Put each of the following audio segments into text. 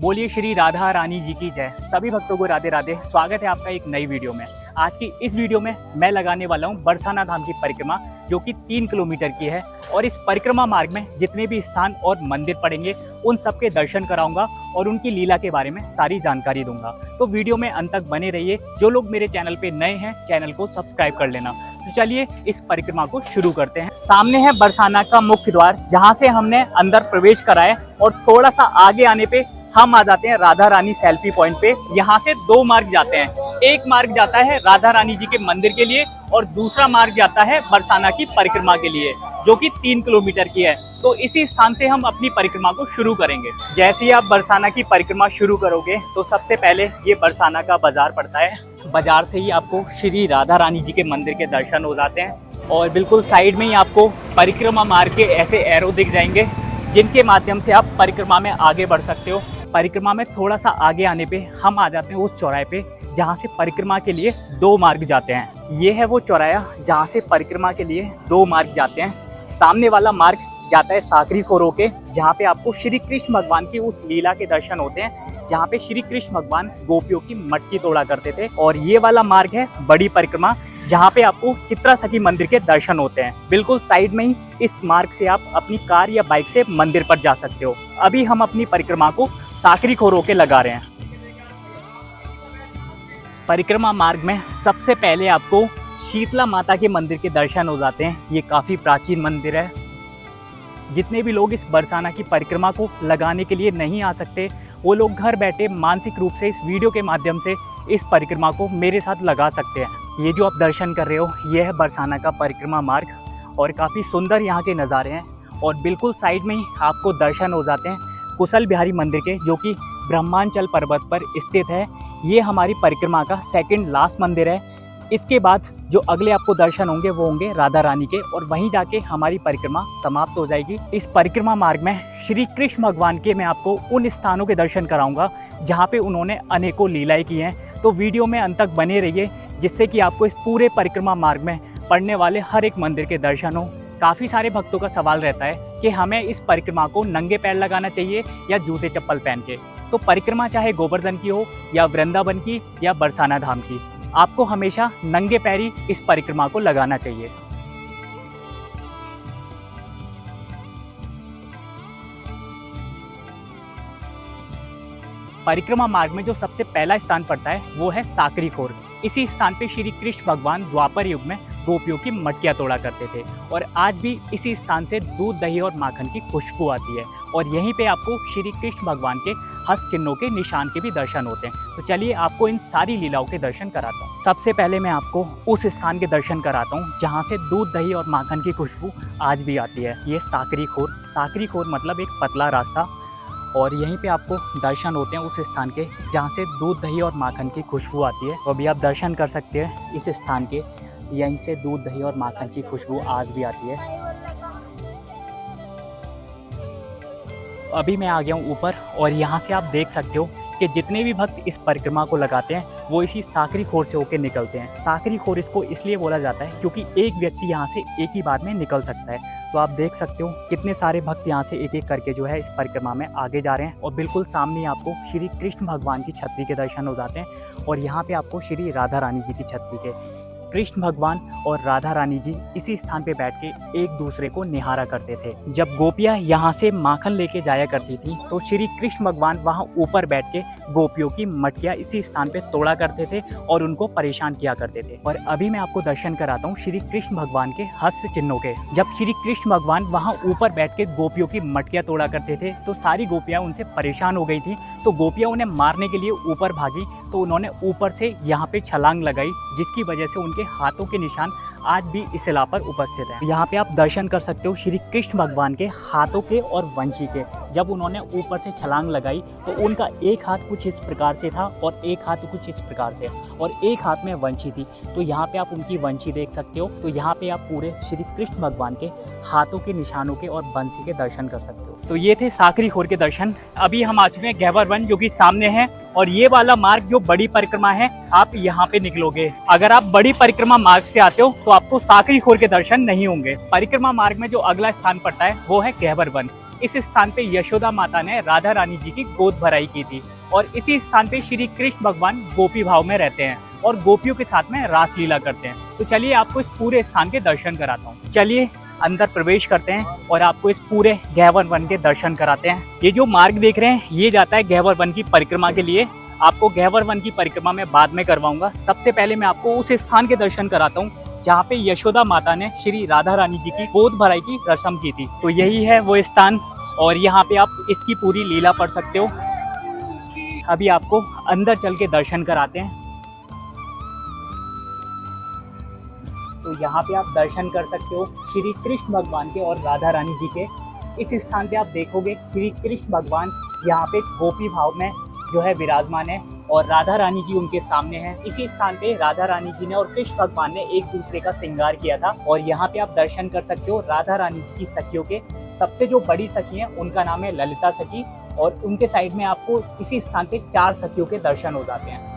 बोलिए श्री राधा रानी जी की जय। सभी भक्तों को राधे राधे। स्वागत है आपका एक नई वीडियो में। आज की इस वीडियो में मैं लगाने वाला हूं बरसाना धाम की परिक्रमा, जो कि 3 किलोमीटर की है। और इस परिक्रमा मार्ग में जितने भी स्थान और मंदिर पड़ेंगे उन सबके दर्शन कराऊंगा और उनकी लीला के बारे में सारी जानकारी दूंगा। तो वीडियो में अंत तक बने रहिए। जो लोग मेरे चैनल पे नए हैं, चैनल को सब्सक्राइब कर लेना। तो चलिए इस परिक्रमा को शुरू करते हैं। सामने है बरसाना का मुख्य द्वार, जहाँ से हमने अंदर प्रवेश करा है। और थोड़ा सा आगे आने पे हम आ जाते हैं राधा रानी सेल्फी पॉइंट पे। यहाँ से 2 मार्ग जाते हैं। एक मार्ग जाता है राधा रानी जी के मंदिर के लिए और दूसरा मार्ग जाता है बरसाना की परिक्रमा के लिए, जो कि 3 किलोमीटर की है। तो इसी स्थान से हम अपनी परिक्रमा को शुरू करेंगे। जैसे ही आप बरसाना की परिक्रमा शुरू करोगे तो सबसे पहले ये बरसाना का बाजार पड़ता है। बाजार से ही आपको श्री राधा रानी जी के मंदिर के दर्शन हो जाते हैं। और बिल्कुल साइड में ही आपको परिक्रमा मार्ग के ऐसे एरो दिख जाएंगे, जिनके माध्यम से आप परिक्रमा में आगे बढ़ सकते हो। परिक्रमा में थोड़ा सा आगे आने पे हम आ जाते हैं उस चौराहे पे, जहाँ से परिक्रमा के लिए 2 मार्ग जाते हैं। ये है वो चौराहा जहाँ से परिक्रमा के लिए 2 मार्ग जाते हैं। सामने वाला मार्ग जाता है साकरी खोर होके, जहाँ पे आपको श्री कृष्ण भगवान की उस लीला के दर्शन होते हैं, जहाँ पे श्री कृष्ण भगवान गोपियों की मटकी तोड़ा करते थे। और ये वाला मार्ग है बड़ी परिक्रमा, जहाँ पे आपको चित्रा सखी मंदिर के दर्शन होते हैं। बिल्कुल साइड में ही इस मार्ग से आप अपनी कार या बाइक से मंदिर पर जा सकते हो। अभी हम अपनी परिक्रमा को साकरी खोर होके लगा रहे हैं। परिक्रमा मार्ग में सबसे पहले आपको शीतला माता के मंदिर के दर्शन हो जाते हैं। ये काफ़ी प्राचीन मंदिर है। जितने भी लोग इस बरसाना की परिक्रमा को लगाने के लिए नहीं आ सकते, वो लोग घर बैठे मानसिक रूप से इस वीडियो के माध्यम से इस परिक्रमा को मेरे साथ लगा सकते हैं। ये जो आप दर्शन कर रहे हो, ये है बरसाना का परिक्रमा मार्ग और काफ़ी सुंदर यहाँ के नज़ारे हैं। और बिल्कुल साइड में ही आपको दर्शन हो जाते हैं कुशल बिहारी मंदिर के, जो कि ब्रह्मांचल पर्वत पर स्थित है। ये हमारी परिक्रमा का सेकंड लास्ट मंदिर है। इसके बाद जो अगले आपको दर्शन होंगे वो होंगे राधा रानी के, और वहीं जाके हमारी परिक्रमा समाप्त हो जाएगी। इस परिक्रमा मार्ग में श्री कृष्ण भगवान के मैं आपको उन स्थानों के दर्शन कराऊंगा जहाँ पे उन्होंने अनेकों लीलाएं की हैं। तो वीडियो में अंत तक बने रहिए, जिससे कि आपको इस पूरे परिक्रमा मार्ग में पड़ने वाले हर एक मंदिर के दर्शन हो। काफ़ी सारे भक्तों का सवाल रहता है कि हमें इस परिक्रमा को नंगे पैर लगाना चाहिए या जूते चप्पल पहन के। तो परिक्रमा चाहे गोवर्धन की हो या वृंदावन की या बरसाना धाम की, आपको हमेशा नंगे पैर ही इस परिक्रमा को लगाना चाहिए। परिक्रमा मार्ग में जो सबसे पहला स्थान पड़ता है वो है साकरी खोर। इसी स्थान पे श्री कृष्ण भगवान द्वापर युग में गोपियों की मटकियाँ तोड़ा करते थे। और आज भी इसी स्थान से दूध, दही और माखन की खुशबू आती है। और यहीं पे आपको श्री कृष्ण भगवान के हस्त चिन्हों के निशान के भी दर्शन होते हैं। तो चलिए आपको इन सारी लीलाओं के दर्शन कराता हूँ। सबसे पहले मैं आपको उस स्थान के दर्शन कराता हूँ जहाँ से दूध, दही और माखन की खुशबू आज भी आती है। ये साकरी खोर। साकरी खोर मतलब एक पतला रास्ता, और यहीं पे आपको दर्शन होते हैं उस स्थान के जहाँ से दूध, दही और माखन की खुशबू आती है। तो अभी आप दर्शन कर सकते हैं इस स्थान के, यहीं से दूध, दही और माखन की खुशबू आज भी आती है। अभी मैं आ गया हूँ ऊपर, और यहाँ से आप देख सकते हो कि जितने भी भक्त इस परिक्रमा को लगाते हैं वो इसी साकरी खोर से होकर निकलते हैं। साकरी खोर इसको इसलिए बोला जाता है क्योंकि एक व्यक्ति यहाँ से एक ही बार में निकल सकता है। तो आप देख सकते हो कितने सारे भक्त यहाँ से एक एक करके जो है इस परिक्रमा में आगे जा रहे हैं। और बिल्कुल सामने आपको श्री कृष्ण भगवान की छतरी के दर्शन हो जाते हैं। और यहाँ पे आपको श्री राधा रानी जी की छतरी के, कृष्ण भगवान और राधा रानी जी इसी स्थान पे बैठ के एक दूसरे को निहारा करते थे। जब गोपियाँ यहाँ से माखन लेके जाया करती थी तो श्री कृष्ण भगवान वहाँ ऊपर बैठ के गोपियों की मटकियाँ इसी स्थान पे तोड़ा करते थे और उनको परेशान किया करते थे। और अभी मैं आपको दर्शन कराता हूँ श्री कृष्ण भगवान के हस्त चिन्हों के। जब श्री कृष्ण भगवान वहाँ ऊपर बैठ के गोपियों की मटकियाँ तोड़ा करते थे तो सारी गोपियाँ उनसे परेशान हो गई थी। तो गोपियाँ उन्हें मारने के लिए ऊपर भागी, तो उन्होंने ऊपर से यहाँ पे छलांग लगाई, जिसकी वजह से उनके हाथों के निशान आज भी इस शिला पर उपस्थित है। यहाँ पे आप दर्शन कर सकते हो श्री कृष्ण भगवान के हाथों के और वंशी के। जब उन्होंने ऊपर से छलांग लगाई तो उनका एक हाथ कुछ इस प्रकार से था और एक हाथ कुछ इस प्रकार से, और एक हाथ में वंशी थी। तो यहाँ पे आप उनकी वंशी देख सकते हो। तो यहाँ पे आप पूरे श्री कृष्ण भगवान के हाथों के निशानों के और वंशी के दर्शन कर सकते हो। तो ये थे साकरी खोर के दर्शन। अभी हम आ चुके हैं गहवर वन, जो कि सामने है। और ये वाला मार्ग जो बड़ी परिक्रमा है, आप यहाँ पे निकलोगे। अगर आप बड़ी परिक्रमा मार्ग से आते हो तो आपको साकरी खोर के दर्शन नहीं होंगे। परिक्रमा मार्ग में जो अगला स्थान पड़ता है वो है गहवर वन। इस स्थान पे यशोदा माता ने राधा रानी जी की गोद भराई की थी और इसी स्थान पे श्री कृष्ण भगवान गोपी भाव में रहते हैं और गोपियों के साथ में रासलीला करते हैं। तो चलिए आपको इस पूरे स्थान के दर्शन कराता हूँ। चलिए अंदर प्रवेश करते हैं और आपको इस पूरे गहवर वन के दर्शन कराते हैं। ये जो मार्ग देख रहे हैं ये जाता है गहवर वन की परिक्रमा के लिए। आपको गहवर वन की परिक्रमा में बाद में करवाऊंगा। सबसे पहले मैं आपको उस स्थान के दर्शन कराता हूँ जहाँ पे यशोदा माता ने श्री राधा रानी जी की गोद भराई की रस्म की थी। तो यही है वो स्थान और यहाँ पे आप इसकी पूरी लीला पढ़ सकते हो। अभी आपको अंदर चल के दर्शन कराते हैं। तो यहाँ पे आप दर्शन कर सकते हो श्री कृष्ण भगवान के और राधा रानी जी के। इस स्थान पे आप देखोगे श्री कृष्ण भगवान यहाँ पे गोपी भाव में जो है विराजमान है और राधा रानी जी उनके सामने हैं। इसी स्थान पे राधा रानी जी ने और कृष्ण भगवान ने एक दूसरे का श्रृंगार किया था और यहाँ पे आप दर्शन कर सकते हो राधा रानी जी की सखियों के। सबसे जो बड़ी सखी है उनका नाम है ललिता सखी और उनके साइड में आपको इसी स्थान पे 4 सखियों के दर्शन हो जाते हैं।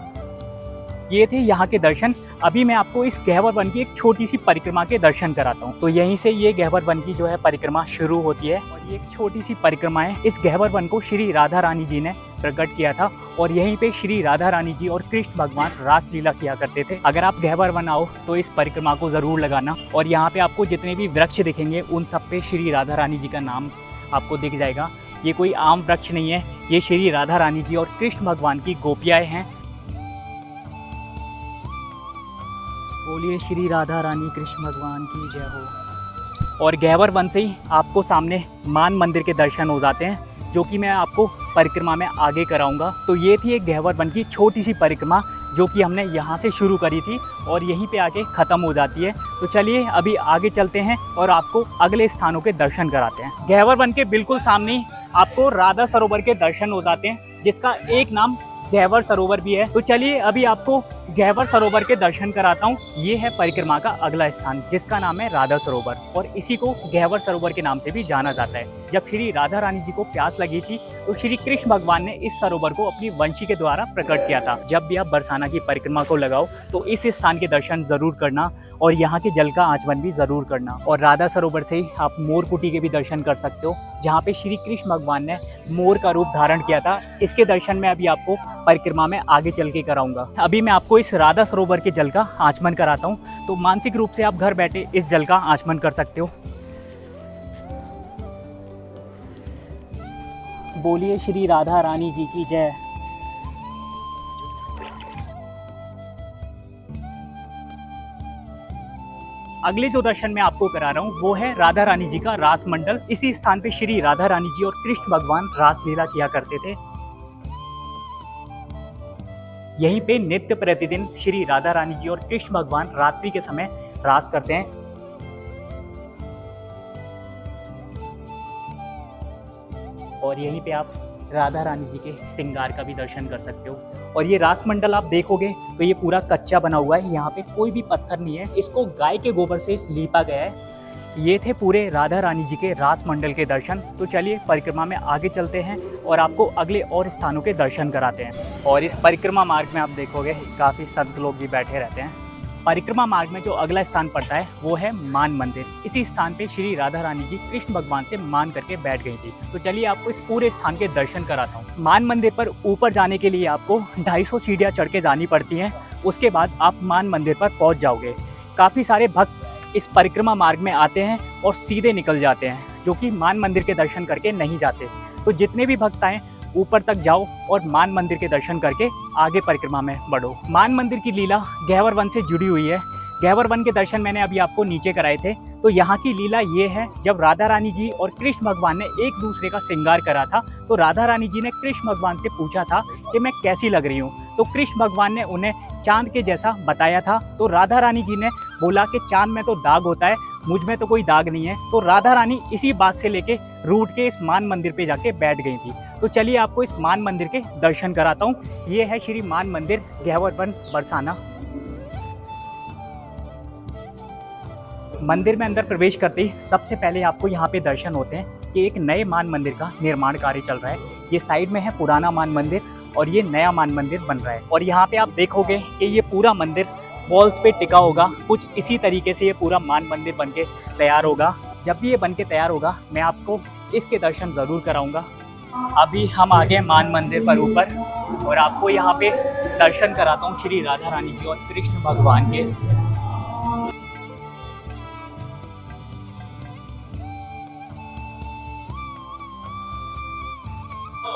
ये थे यहाँ के दर्शन। अभी मैं आपको इस गहवर वन की एक छोटी सी परिक्रमा के दर्शन कराता हूँ। तो यहीं से ये गहवर वन की जो है परिक्रमा शुरू होती है और ये एक छोटी सी परिक्रमा है। इस गहवर वन को श्री राधा रानी जी ने प्रकट किया था और यहीं पे श्री राधा रानी जी और कृष्ण भगवान रासलीला किया करते थे। अगर आप गहवर वन आओ तो इस परिक्रमा को जरूर लगाना और यहाँ पे आपको जितने भी वृक्ष दिखेंगे उन सब पे श्री राधा रानी जी का नाम आपको दिख जाएगा। ये कोई आम वृक्ष नहीं है, ये श्री राधा रानी जी और कृष्ण भगवान की गोपियाएं हैं। बोलिए श्री राधा रानी कृष्ण भगवान की जय हो। और गहवर वन से ही आपको सामने मान मंदिर के दर्शन हो जाते हैं जो कि मैं आपको परिक्रमा में आगे कराऊंगा। तो ये थी एक गहवर वन की छोटी सी परिक्रमा जो कि हमने यहाँ से शुरू करी थी और यहीं पे आके ख़त्म हो जाती है। तो चलिए अभी आगे चलते हैं और आपको अगले स्थानों के दर्शन कराते हैं। गहवर वन के बिल्कुल सामने ही आपको राधा सरोवर के दर्शन हो जाते हैं जिसका एक नाम गहवर सरोवर भी है। तो चलिए अभी आपको गहवर सरोवर के दर्शन कराता हूँ। ये है परिक्रमा का अगला स्थान जिसका नाम है राधा सरोवर और इसी को गहवर सरोवर के नाम से भी जाना जाता है। जब श्री राधा रानी जी को प्यास लगी थी तो श्री कृष्ण भगवान ने इस सरोवर को अपनी वंशी के द्वारा प्रकट किया था। जब भी आप बरसाना की परिक्रमा को लगाओ तो इस स्थान के दर्शन जरूर करना और यहाँ के जल का आचमन भी जरूर करना। और राधा सरोवर से ही आप मोर कुटी के भी दर्शन कर सकते हो जहाँ पे श्री कृष्ण भगवान ने मोर का रूप धारण किया था। इसके दर्शन में अभी आपको परिक्रमा में आगे चल के कराऊंगा। अभी मैं आपको इस राधा सरोवर के जल का आचमन कराता हूँ। तो मानसिक रूप से आप घर बैठे इस जल का आचमन कर सकते हो। बोलिए श्री राधा रानी जी की जय। अगले जो दर्शन मैं आपको करा रहा हूँ वो है राधा रानी जी का रास मंडल। इसी स्थान पे श्री राधा रानी जी और कृष्ण भगवान रासलीला किया करते थे। यहीं पे नित्य प्रतिदिन श्री राधा रानी जी और कृष्ण भगवान रात्रि के समय रास करते हैं। और यहीं पे आप राधा रानी जी के श्रृंगार का भी दर्शन कर सकते हो। और ये रास मंडल आप देखोगे तो ये पूरा कच्चा बना हुआ है, यहाँ पे कोई भी पत्थर नहीं है, इसको गाय के गोबर से लीपा गया है। ये थे पूरे राधा रानी जी के रास मंडल के दर्शन। तो चलिए परिक्रमा में आगे चलते हैं और आपको अगले और स्थानों के दर्शन कराते हैं। और इस परिक्रमा मार्ग में आप देखोगे काफ़ी संत लोग भी बैठे रहते हैं। परिक्रमा मार्ग में जो अगला स्थान पड़ता है वो है मान मंदिर। इसी स्थान पे श्री राधा रानी जी कृष्ण भगवान से मान करके बैठ गई थी। तो चलिए आपको इस पूरे स्थान के दर्शन कराता हूँ। मान मंदिर पर ऊपर जाने के लिए आपको 250 सीढ़ियाँ चढ़ के जानी पड़ती हैं। उसके बाद आप मान मंदिर पर पहुँच जाओगे। काफ़ी सारे भक्त इस परिक्रमा मार्ग में आते हैं और सीधे निकल जाते हैं, जो कि मान मंदिर के दर्शन करके नहीं जाते। तो जितने भी भक्त आए ऊपर तक जाओ और मान मंदिर के दर्शन करके आगे परिक्रमा में बढ़ो। मान मंदिर की लीला गहवर वन से जुड़ी हुई है। गहवर वन के दर्शन मैंने अभी आपको नीचे कराए थे। तो यहाँ की लीला ये है, जब राधा रानी जी और कृष्ण भगवान ने एक दूसरे का श्रृंगार करा था तो राधा रानी जी ने कृष्ण भगवान से पूछा था कि मैं कैसी लग रही हूँ। तो कृष्ण भगवान ने उन्हें चांद के जैसा बताया था। तो राधा रानी जी ने बोला कि चांद में तो दाग होता है, मुझ में तो कोई दाग नहीं है। तो राधा रानी इसी बात से लेके रूठ के इस मान मंदिर पे जाके बैठ गई थी। तो चलिए आपको इस मान मंदिर के दर्शन कराता हूँ। ये है श्री मान मंदिर गहवर वन बरसाना। मंदिर में अंदर प्रवेश करते ही सबसे पहले आपको यहाँ पे दर्शन होते हैं कि एक नए मान मंदिर का निर्माण कार्य चल रहा है। ये साइड में है पुराना मान मंदिर और ये नया मान मंदिर बन रहा है। और यहाँ पे आप देखोगे कि ये पूरा मंदिर वॉल्स पे टिका होगा। कुछ इसी तरीके से ये पूरा मान मंदिर बन के तैयार होगा। जब भी ये बन के तैयार होगा मैं आपको इसके दर्शन ज़रूर कराऊंगा। अभी हम आ गए मान मंदिर पर ऊपर और आपको यहाँ पे दर्शन कराता हूँ श्री राधा रानी जी और कृष्ण भगवान के।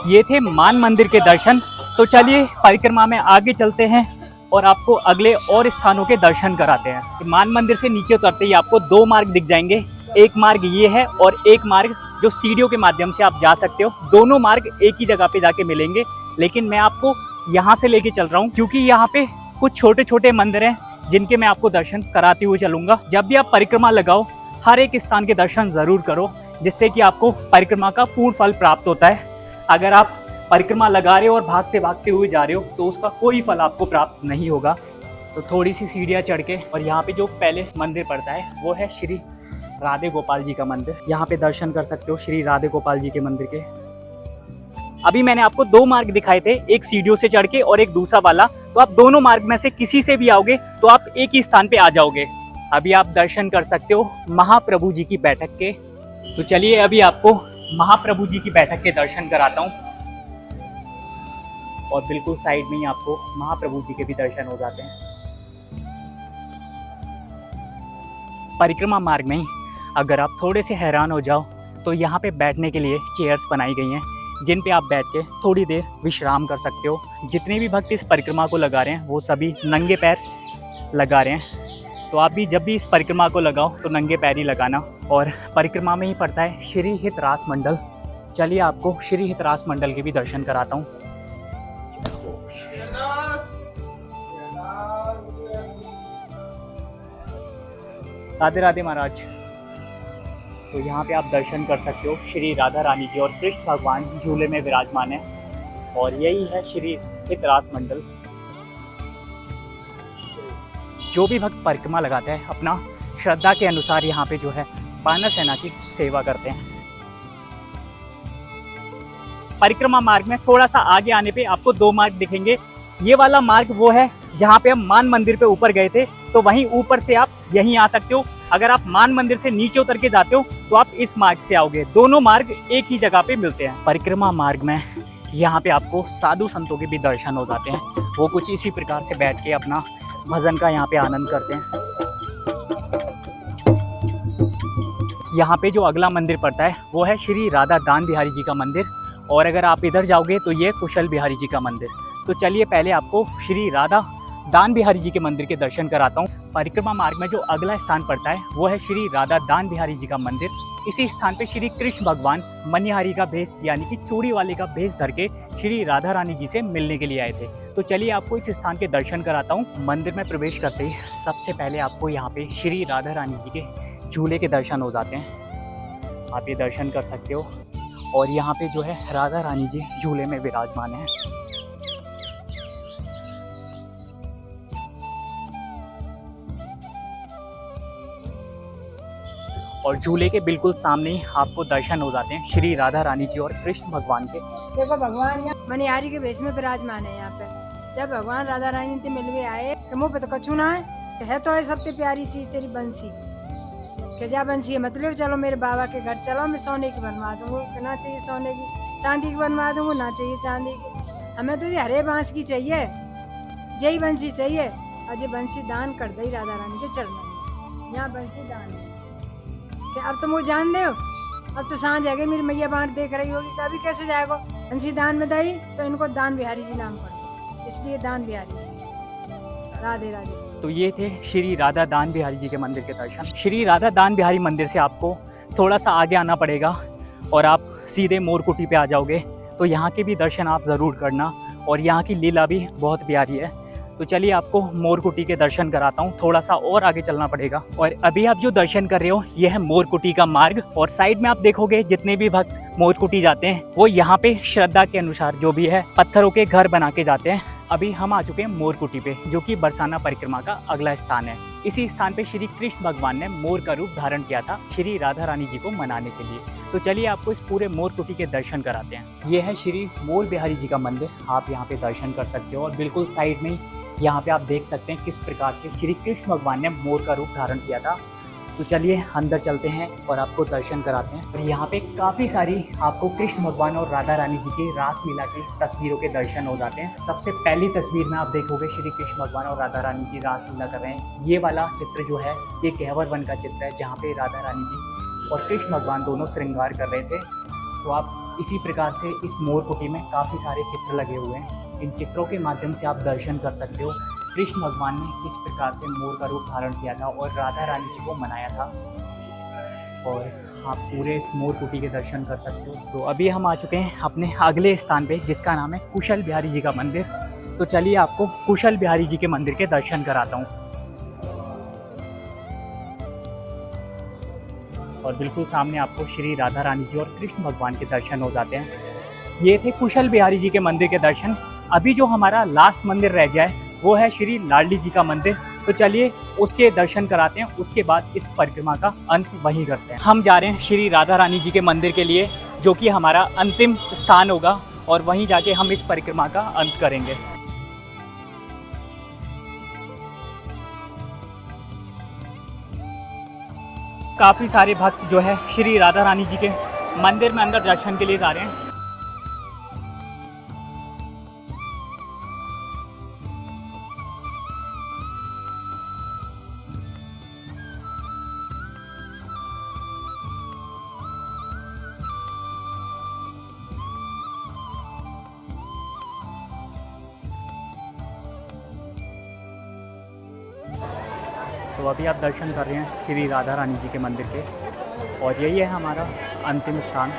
ये थे मान मंदिर के दर्शन। तो चलिए परिक्रमा में आगे चलते हैं और आपको अगले और स्थानों के दर्शन कराते हैं। मान मंदिर से नीचे उतरते ही आपको दो मार्ग दिख जाएंगे। एक मार्ग ये है और एक मार्ग जो सीढ़ियों के माध्यम से आप जा सकते हो। दोनों मार्ग एक ही जगह पे जाके मिलेंगे, लेकिन मैं आपको यहाँ से लेके चल रहा हूँ क्योंकि यहाँ पे कुछ छोटे छोटे मंदिर हैं जिनके मैं आपको दर्शन कराते हुए चलूंगा। जब भी आप परिक्रमा लगाओ, हर एक स्थान के दर्शन जरूर करो, जिससे कि आपको परिक्रमा का पूर्ण फल प्राप्त होता है। अगर आप परिक्रमा लगा रहे हो और भागते भागते हुए जा रहे हो तो उसका कोई फल आपको प्राप्त नहीं होगा। तो थोड़ी सी सीढ़ियाँ चढ़ के, और यहाँ पे जो पहले मंदिर पड़ता है वो है श्री राधे गोपाल जी का मंदिर। यहाँ पे दर्शन कर सकते हो श्री राधे गोपाल जी के मंदिर के। अभी मैंने आपको दो मार्ग दिखाए थे, एक सीढ़ियों से चढ़ के और एक दूसरा वाला। तो आप दोनों मार्ग में से किसी से भी आओगे तो आप एक ही स्थान पे आ जाओगे। अभी आप दर्शन कर सकते हो महाप्रभु जी की बैठक के। तो चलिए अभी आपको महाप्रभु जी की बैठक के दर्शन कराता हूँ और बिल्कुल साइड में ही आपको महाप्रभु जी के भी दर्शन हो जाते हैं। परिक्रमा मार्ग में ही अगर आप थोड़े से हैरान हो जाओ तो यहाँ पे बैठने के लिए चेयर्स बनाई गई हैं, जिन पे आप बैठ के थोड़ी देर विश्राम कर सकते हो। जितने भी भक्त इस परिक्रमा को लगा रहे हैं वो सभी नंगे पैर लगा रहे हैं। तो आप भी जब भी इस परिक्रमा को लगाओ तो नंगे पैर ही लगाना। और परिक्रमा में ही पड़ता है श्री हितरास मंडल। चलिए आपको श्री हितरास मंडल के भी दर्शन कराता हूँ। राधे राधे महाराज। तो यहाँ पे आप दर्शन कर सकते हो श्री राधा रानी जी और कृष्ण भगवान झूले में विराजमान है, और यही है श्री हितरास मंडल। जो भी भक्त परिक्रमा लगाता है अपना श्रद्धा के अनुसार यहाँ पे जो है वानर सेना की सेवा करते हैं। परिक्रमा मार्ग में थोड़ा सा आगे आने पे आपको दो मार्ग दिखेंगे। ये वाला मार्ग वो है जहाँ पे हम मान मंदिर पे ऊपर गए थे, तो वहीं ऊपर से आप यहीं आ सकते हो। अगर आप मान मंदिर से नीचे उतर के जाते हो तो आप इस मार्ग से आओगे। दोनों मार्ग एक ही जगह पे मिलते हैं। परिक्रमा मार्ग में यहाँ पे आपको साधु संतों के भी दर्शन हो जाते हैं। वो कुछ इसी प्रकार से बैठ के अपना भजन का यहाँ पे आनंद करते हैं। यहाँ पे जो अगला मंदिर पड़ता है वो है श्री राधा दान बिहारी जी का मंदिर, और अगर आप इधर जाओगे तो ये कुशल बिहारी जी का मंदिर। तो चलिए पहले आपको श्री राधा दान बिहारी जी के मंदिर के दर्शन कराता हूँ। परिक्रमा मार्ग में जो अगला स्थान पड़ता है वो है श्री राधा दान बिहारी जी का मंदिर। इसी स्थान पे श्री कृष्ण भगवान मनिहारी का भेष यानी कि चूड़ी वाले का भेष धर के श्री राधा रानी जी से मिलने के लिए आए थे। तो चलिए आपको इस स्थान के दर्शन कराता हूँ। मंदिर में प्रवेश करते ही सबसे पहले आपको यहाँ पे श्री राधा रानी जी के झूले के दर्शन हो जाते हैं। आप ये दर्शन कर सकते हो, और यहाँ पे जो है राधा रानी जी झूले में विराजमान है। और झूले के बिल्कुल सामने ही आपको दर्शन हो जाते हैं श्री राधा रानी जी और कृष्ण भगवान के। देखो भगवान मनिहारी के भेष में विराजमान है यहाँ पे। जब भगवान राधा रानी से मिलने आए तो मुँह पे तो कछु ना है तो है सबसे प्यारी चीज तेरी बंसी। क्या बंसी है मतलब चलो मेरे बाबा के घर चलो, मैं सोने की बनवा दूंगा। ना चाहिए सोने की, चांदी की बनवा दूंगा। ना चाहिए चांदी की, हमें तो ये हरे बांस की चाहिए, जय बंसी चाहिए। और ये बंसी दान कर दई राधा रानी के चरणों में। यहाँ बंसी दान है। अब तो मुझे जान दे, अब तो सांझ है मेरी मैया बांट देख रही होगी कि अभी कैसे जाएगा बंसी दान में दई, तो इनको दान बिहारी जी नाम पड़े, इसलिए दान बिहारी जी। राधे राधे। तो ये थे श्री राधा दान बिहारी जी के मंदिर के दर्शन। श्री राधा दान बिहारी मंदिर से आपको थोड़ा सा आगे आना पड़ेगा और आप सीधे मोरकुटी पे आ जाओगे। तो यहाँ के भी दर्शन आप ज़रूर करना, और यहाँ की लीला भी बहुत प्यारी है। तो चलिए आपको मोरकुटी के दर्शन कराता हूँ। थोड़ा सा और आगे चलना पड़ेगा, और अभी आप जो दर्शन कर रहे हो ये है मोरकुटी का मार्ग। और साइड में आप देखोगे जितने भी भक्त मोरकुटी जाते हैं वो यहाँ पे श्रद्धा के अनुसार जो भी है पत्थरों के घर बना के जाते हैं। अभी हम आ चुके हैं मोरकुटी पे, जो कि बरसाना परिक्रमा का अगला स्थान है। इसी स्थान पे श्री कृष्ण भगवान ने मोर का रूप धारण किया था श्री राधा रानी जी को मनाने के लिए। तो चलिए आपको इस पूरे मोरकुटी के दर्शन कराते हैं। ये है श्री मोर बिहारी जी का मंदिर, आप यहाँ पे दर्शन कर सकते हो। और बिल्कुल साइड में यहाँ पे आप देख सकते हैं किस प्रकार से श्री कृष्ण भगवान ने मोर का रूप धारण किया था। तो चलिए अंदर चलते हैं और आपको दर्शन कराते हैं। और यहाँ पे काफ़ी सारी आपको कृष्ण भगवान और राधा रानी जी की रासलीला की तस्वीरों के दर्शन हो जाते हैं। सबसे पहली तस्वीर में आप देखोगे श्री कृष्ण भगवान और राधा रानी जी रासलीला कर रहे हैं। ये वाला चित्र जो है ये गहवर वन का चित्र है, जहाँ पे राधा रानी जी और कृष्ण भगवान दोनों श्रृंगार कर रहे थे। तो आप इसी प्रकार से इस मोर कुटी में काफ़ी सारे चित्र लगे हुए हैं। इन चित्रों के माध्यम से आप दर्शन कर सकते हो कृष्ण भगवान ने किस प्रकार से मोर का रूप धारण किया था और राधा रानी जी को मनाया था। और आप पूरे इस मोर कुटी के दर्शन कर सकते हो। तो अभी हम आ चुके हैं अपने अगले स्थान पे, जिसका नाम है कुशल बिहारी जी का मंदिर। तो चलिए आपको कुशल बिहारी जी के मंदिर के दर्शन कराता हूँ। और बिल्कुल सामने आपको श्री राधा रानी जी और कृष्ण भगवान के दर्शन हो जाते हैं। ये थे कुशल बिहारी जी के मंदिर के दर्शन। अभी जो हमारा लास्ट मंदिर रह गया है वो है श्री लाडली जी का मंदिर। तो चलिए उसके दर्शन कराते हैं, उसके बाद इस परिक्रमा का अंत वहीं करते हैं। हम जा रहे हैं श्री राधा रानी जी के मंदिर के लिए, जो कि हमारा अंतिम स्थान होगा, और वहीं जाके हम इस परिक्रमा का अंत करेंगे। काफ़ी सारे भक्त जो है श्री राधा रानी जी के मंदिर में अंदर दर्शन के लिए जा रहे हैं। तो अभी आप दर्शन कर रहे हैं श्री राधा रानी जी के मंदिर के, और यही है हमारा अंतिम स्थान।